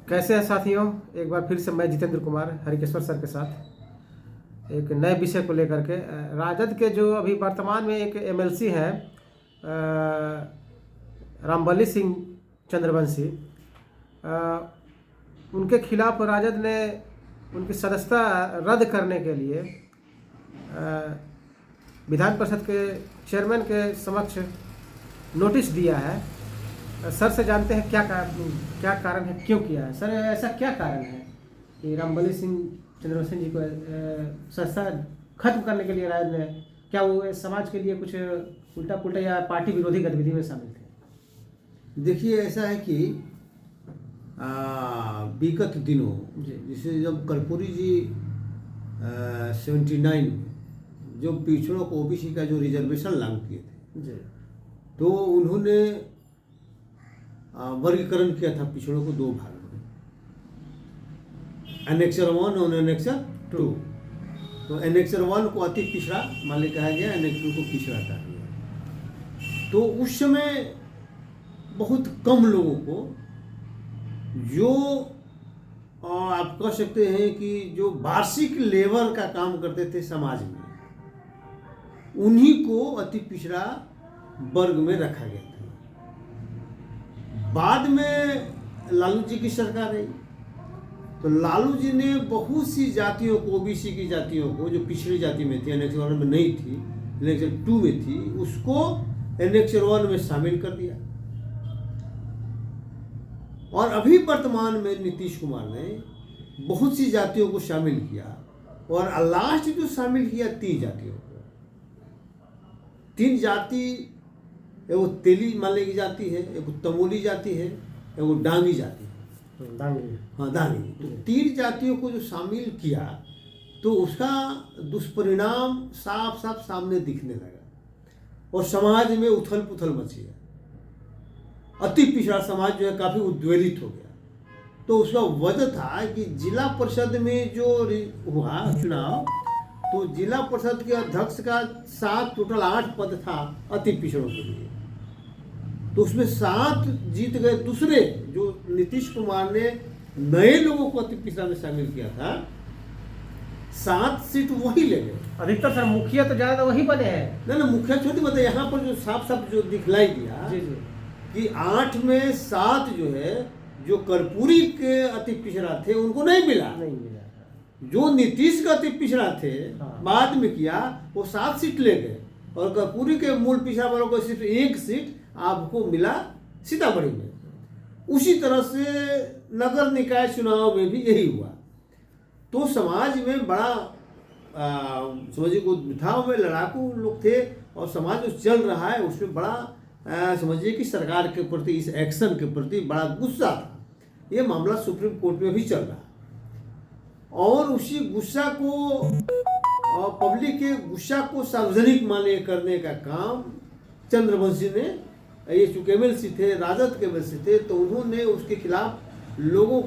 कैसे हैं साथियों। एक बार फिर से मैं जितेंद्र कुमार हरिकेश्वर सर के साथ एक नए विषय को लेकर के राजद के जो अभी वर्तमान में एक एमएलसी है रामबली सिंह चंद्रवंशी, उनके खिलाफ राजद ने उनकी सदस्यता रद्द करने के लिए विधान परिषद के चेयरमैन के समक्ष नोटिस दिया है। सर से जानते हैं क्या कारण है, क्यों किया है। सर, ऐसा क्या कारण है कि रामबली सिंह चंद्रवंशी जी को सदस्यता खत्म करने के लिए राजद ने, क्या वो समाज के लिए कुछ उल्टा पुल्टा या पार्टी विरोधी गतिविधि में शामिल थे? देखिए, ऐसा है कि विगत दिनों जैसे जब कर्पूरी जी 79 में जो पिछड़ों को ओबीसी का जो रिजर्वेशन लागू किए थे तो उन्होंने वर्गीकरण किया था पिछड़ों को दो भाग में, एनेक्सर 1 और एनेक्सर 2। तो एनेक्सर 1 को अति पिछड़ा मान लिया कहा गया, एनेक्सर 2 को पिछड़ा कहा गया। तो उस समय बहुत कम लोगों को, जो आप कह सकते हैं कि जो वार्षिक लेबर का काम करते थे समाज में, उन्हीं को अति पिछड़ा वर्ग में रखा गया था। बाद में लालू जी की सरकार आई तो लालू जी ने बहुत सी जातियों को, ओबीसी की जातियों को जो पिछड़ी जाति में थी, एनेक्सर 1 में नहीं थी, एनेक्सर 2 में थी, उसको एनेक्सर 1 में शामिल कर दिया। और अभी वर्तमान में नीतीश कुमार ने बहुत सी जातियों को शामिल किया और लास्ट जो शामिल किया 3 जातियों को। 3 जाति, एगो तेली माले की जाति है, एगो तमोली जाति है, एगो डांगी जाति है। डांगी। तो 3 जातियों को जो शामिल किया तो उसका दुष्परिणाम साफ साफ सामने दिखने लगा और समाज में उथल पुथल मची है। अति पिछड़ा समाज जो है काफी उद्वेलित हो गया। तो उसका वजह था कि जिला परिषद में जो हुआ चुनाव, तो जिला परिषद के अध्यक्ष का 7 टोटल 8 पद था अति पिछड़ों के लिए। तो उसमें 7 जीत गए दूसरे, जो नीतीश कुमार ने नए लोगों को अति पिछड़ा में शामिल किया था, 7 सीट वही ले गए। अधिकतर सर मुखिया तो ज्यादा वही बने हैं। ना मुखिया छोटी बात है, यहाँ पर जो साफ साफ जो दिखलाई दिया कि 8 में 7 जो है, जो कर्पूरी के अति पिछड़ा थे उनको नहीं मिला। जो नीतीश का अति पिछड़ा थे बाद में किया, वो 7 सीट ले गए और कर्पूरी के मूल पिछड़ा वालों को सिर्फ 1 सीट आपको मिला सीतामढ़ी में। उसी तरह से नगर निकाय चुनाव में भी यही हुआ। तो समाज में बड़ा समझिए को था, में लड़ाकू लोग थे और समाज जो चल रहा है उसमें बड़ा समझिए कि सरकार के प्रति, इस एक्शन के प्रति बड़ा गुस्सा था। ये मामला सुप्रीम कोर्ट में भी चल रहा है और उसी गुस्सा को, पब्लिक के गुस्सा को सार्वजनिक मान्य करने का काम चंद्रवंशी ने, ये चूंकि एमएलसी थे, राजद के एमएलसी थे, तो उन्होंने उसके खिलाफ लोगों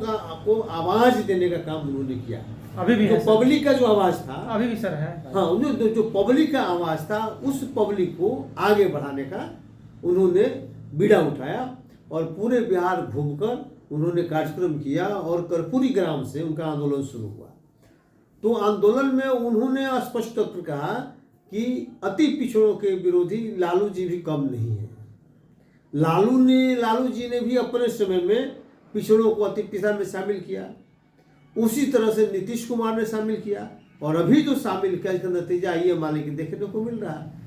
को आवाज देने का काम उन्होंने किया। अभी भी तो पब्लिक का जो आवाज था, अभी भी सर है। हाँ, उन्होंने जो पब्लिक का आवाज था उस पब्लिक को आगे बढ़ाने का उन्होंने बीड़ा उठाया और पूरे बिहार घूमकर उन्होंने कार्यक्रम किया और कर्पूरी ग्राम से उनका आंदोलन शुरू हुआ। तो आंदोलन में उन्होंने स्पष्ट तौर पर कहा कि अति पिछड़ों के विरोधी लालू जी भी कम नहीं है। लालू जी ने भी अपने समय में पिछड़ों को अति पिछड़ा में शामिल किया, उसी तरह से नीतीश कुमार ने शामिल किया और अभी जो शामिल किया इसका नतीजा ये मालिक देखने को मिल रहा है।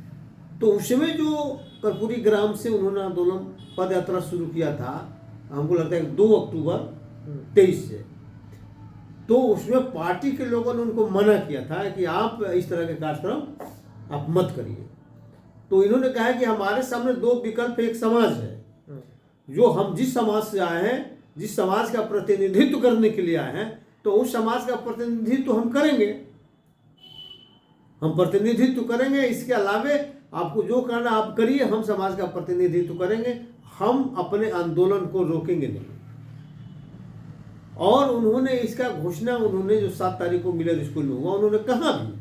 तो उस समय जो कर्पूरी ग्राम से उन्होंने आंदोलन पद यात्रा शुरू किया था, हमको लगता है 2 अक्टूबर 23 से, तो उसमें पार्टी के लोगों ने उनको मना किया था कि आप इस तरह के कार्यक्रम आप मत करिए। तो इन्होंने कहा कि हमारे सामने 2 विकल्प, एक समाज है जो हम जिस समाज से आए हैं, जिस समाज का प्रतिनिधित्व करने के लिए आए हैं, तो उस समाज का प्रतिनिधित्व हम करेंगे, हम प्रतिनिधित्व करेंगे। इसके अलावे आपको जो करना आप करिए, हम समाज का प्रतिनिधित्व करेंगे, हम अपने आंदोलन को रोकेंगे नहीं। और उन्होंने इसका घोषणा, उन्होंने जो 7 तारीख को मिलर स्कूल में हुआ, उन्होंने कहा भी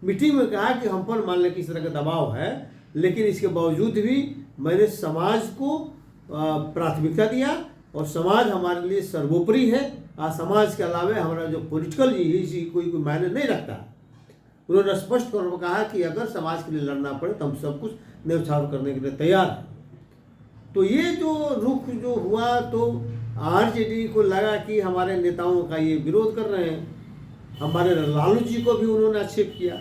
मीटिंग में कहा कि हम पर मान लें किस तरह का दबाव है, लेकिन इसके बावजूद भी मैंने समाज को प्राथमिकता दिया और समाज हमारे लिए सर्वोपरि है। समाज के अलावा हमारा जो पॉलिटिकल कोई मायने नहीं रखता। उन्होंने स्पष्ट तौर पर कहा कि अगर समाज के लिए लड़ना पड़े तो हम सब कुछ न्यौछावर करने के लिए तैयार हैं। तो ये जो रुख जो हुआ, तो आरजेडी को लगा कि हमारे नेताओं का ये विरोध कर रहे हैं। हमारे लालू जी को भी उन्होंने आक्षेप किया,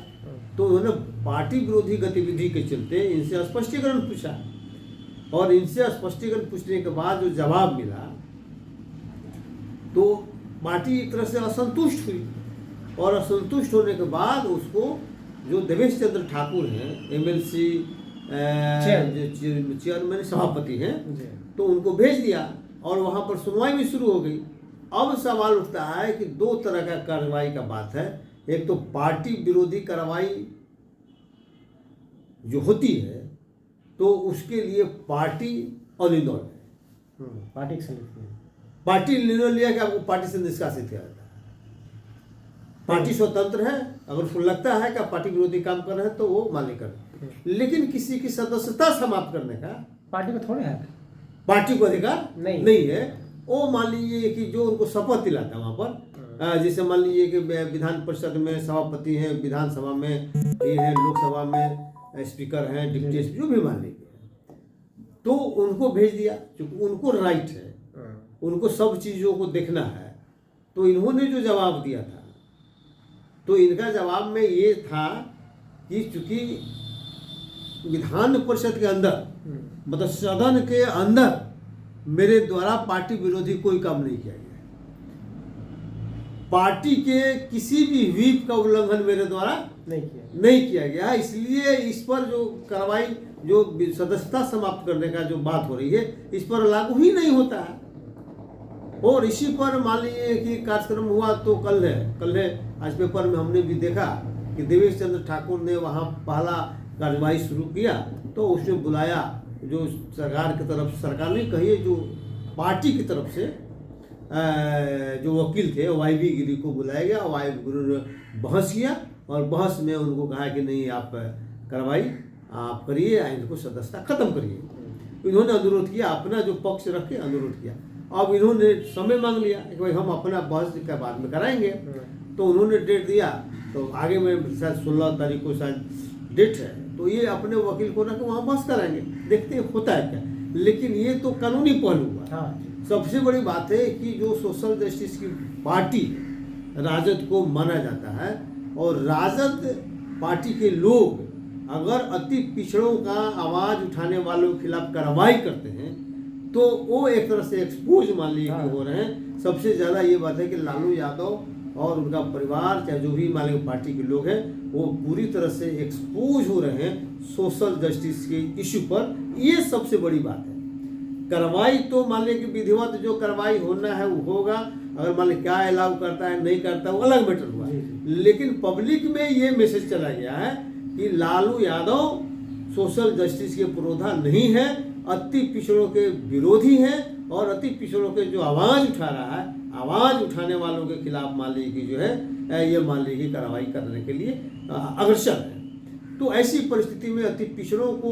तो उन्होंने पार्टी विरोधी गतिविधि के चलते इनसे स्पष्टीकरण पूछा, और इनसे स्पष्टीकरण पूछने के बाद जो जवाब मिला तो पार्टी एक तरह से असंतुष्ट हुई, और असंतुष्ट होने के बाद उसको जो देवेश चंद्र ठाकुर हैं एमएलसी चेयरमैन सभापति हैं, तो उनको भेज दिया और वहाँ पर सुनवाई भी शुरू हो गई। अब सवाल उठता है कि दो तरह का कार्रवाई का बात है। एक तो पार्टी विरोधी कार्रवाई जो होती है तो उसके लिए पार्टी अनिर्णय है, पार्टी निर्णय लिया कि आपको पार्टी से निष्कासित किया जाता है। पार्टी स्वतंत्र है, अगर उसको लगता है कि आप पार्टी विरोधी काम कर रहे हैं तो वो मान्य करें, लेकिन किसी की सदस्यता समाप्त करने का पार्टी को थोड़े है, पार्टी को अधिकार नहीं है। वो मान लीजिए कि जो उनको शपथ दिलाता है वहाँ पर, जैसे मान लीजिए कि विधान परिषद में सभापति हैं, विधानसभा में ये हैं, लोकसभा में स्पीकर हैं, डिप्टी स्पीकर, जो भी मान लीजिए, तो उनको भेज दिया क्योंकि उनको राइट है, उनको सब चीज़ों को देखना है। तो इन्होंने जो जवाब दिया था, तो इनका जवाब में ये था कि चूंकि विधान परिषद के अंदर मतलब सदन के अंदर मेरे द्वारा पार्टी विरोधी कोई काम नहीं किया गया, पार्टी के किसी भी व्हीप का उल्लंघन मेरे द्वारा नहीं किया गया, इसलिए इस पर जो कार्रवाई जो सदस्यता समाप्त करने का जो बात हो रही है इस पर लागू ही नहीं होता है। और इसी पर मान लीजिए कि कार्यक्रम हुआ तो कल है आज पेपर में हमने भी देखा कि देवेश चंद्र ठाकुर ने वहाँ पहला कार्रवाई शुरू किया, तो उसने बुलाया जो सरकार की तरफ, सरकार ने कही जो पार्टी की तरफ से जो वकील थे वाईवी गिरी को बुलाया गया, वाईवी गिरी ने बहस किया और बहस में उनको कहा कि नहीं आप कार्रवाई आप करिए, इनको सदस्यता खत्म करिए। इन्होंने अनुरोध किया, अपना जो पक्ष रख के अनुरोध किया। अब इन्होंने समय मांग लिया कि भाई हम अपना बहस के बाद में कराएंगे, तो उन्होंने डेट दिया, तो आगे में शायद 16 तारीख को शायद डेट है, तो ये अपने वकील को रख वहाँ बहस कराएंगे, देखते हैं होता है क्या। लेकिन ये तो कानूनी पहलू हुआ। सबसे बड़ी बात है कि जो सोशल जस्टिस की पार्टी राजद को माना जाता है, और राजद पार्टी के लोग अगर अति पिछड़ों का आवाज़ उठाने वालों के खिलाफ कार्रवाई करते हैं तो वो एक तरह से एक्सपोज मान लीजिए हो रहे हैं। सबसे ज़्यादा ये बात है कि लालू यादव और उनका परिवार, चाहे जो भी मान लीजिए पार्टी के लोग हैं, वो पूरी तरह से एक्सपोज हो रहे हैं सोशल जस्टिस के इशू पर। ये सबसे बड़ी बात है। कार्रवाई तो मान लीजिए कि विधिवत जो कार्रवाई होना है वो होगा, अगर मान लीजिए क्या अलाउ करता है नहीं करता वो अलग मैटर हुआ, लेकिन पब्लिक में ये मैसेज चला गया है कि लालू यादव सोशल जस्टिस के पुरोधा नहीं है, अति पिछड़ों के विरोधी हैं, और अति पिछड़ों के जो आवाज़ उठा रहा है, आवाज़ उठाने वालों के खिलाफ मान लीजिए कि जो है ये मान लीजिए कार्रवाई करने के लिए अग्रसर है। तो ऐसी परिस्थिति में अति पिछड़ों को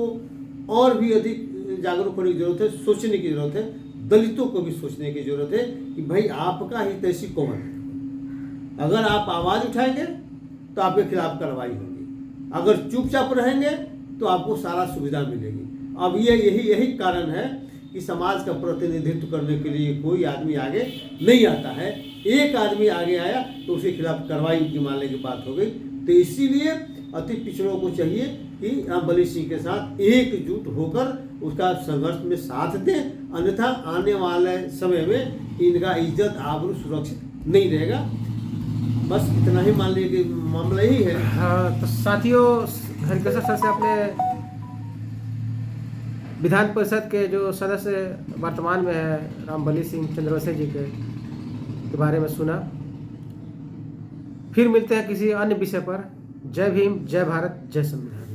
और भी अधिक जागरूक होने की जरूरत है, सोचने की जरूरत है, दलितों को भी सोचने की जरूरत है कि भाई आपका हित ऐसी कौन है। अगर आप आवाज़ उठाएंगे तो आपके खिलाफ कार्रवाई होगी, अगर चुपचाप रहेंगे तो आपको सारा सुविधा मिलेगी। अब ये यही कारण है कि समाज का प्रतिनिधित्व करने के लिए कोई आदमी आगे नहीं आता है। एक आदमी आगे आया तो उसके खिलाफ कार्रवाई की मानने की बात हो गई। तो इसीलिए अति पिछड़ों को चाहिए कि रामबली सिंह के साथ एकजुट होकर उसका संघर्ष में साथ दें, अन्यथा आने वाले समय में इनका इज्जत आबरू सुरक्षित नहीं रहेगा। बस इतना ही मान लीजिए कि मामला ही है। हाँ, तो साथियों, हरिकेश्वर सर से अपने विधान परिषद के जो सदस्य वर्तमान में है रामबली सिंह चंद्रवंशी जी के बारे में सुना। फिर मिलते हैं किसी अन्य विषय पर। जय भीम, जय भारत, जय संविधान।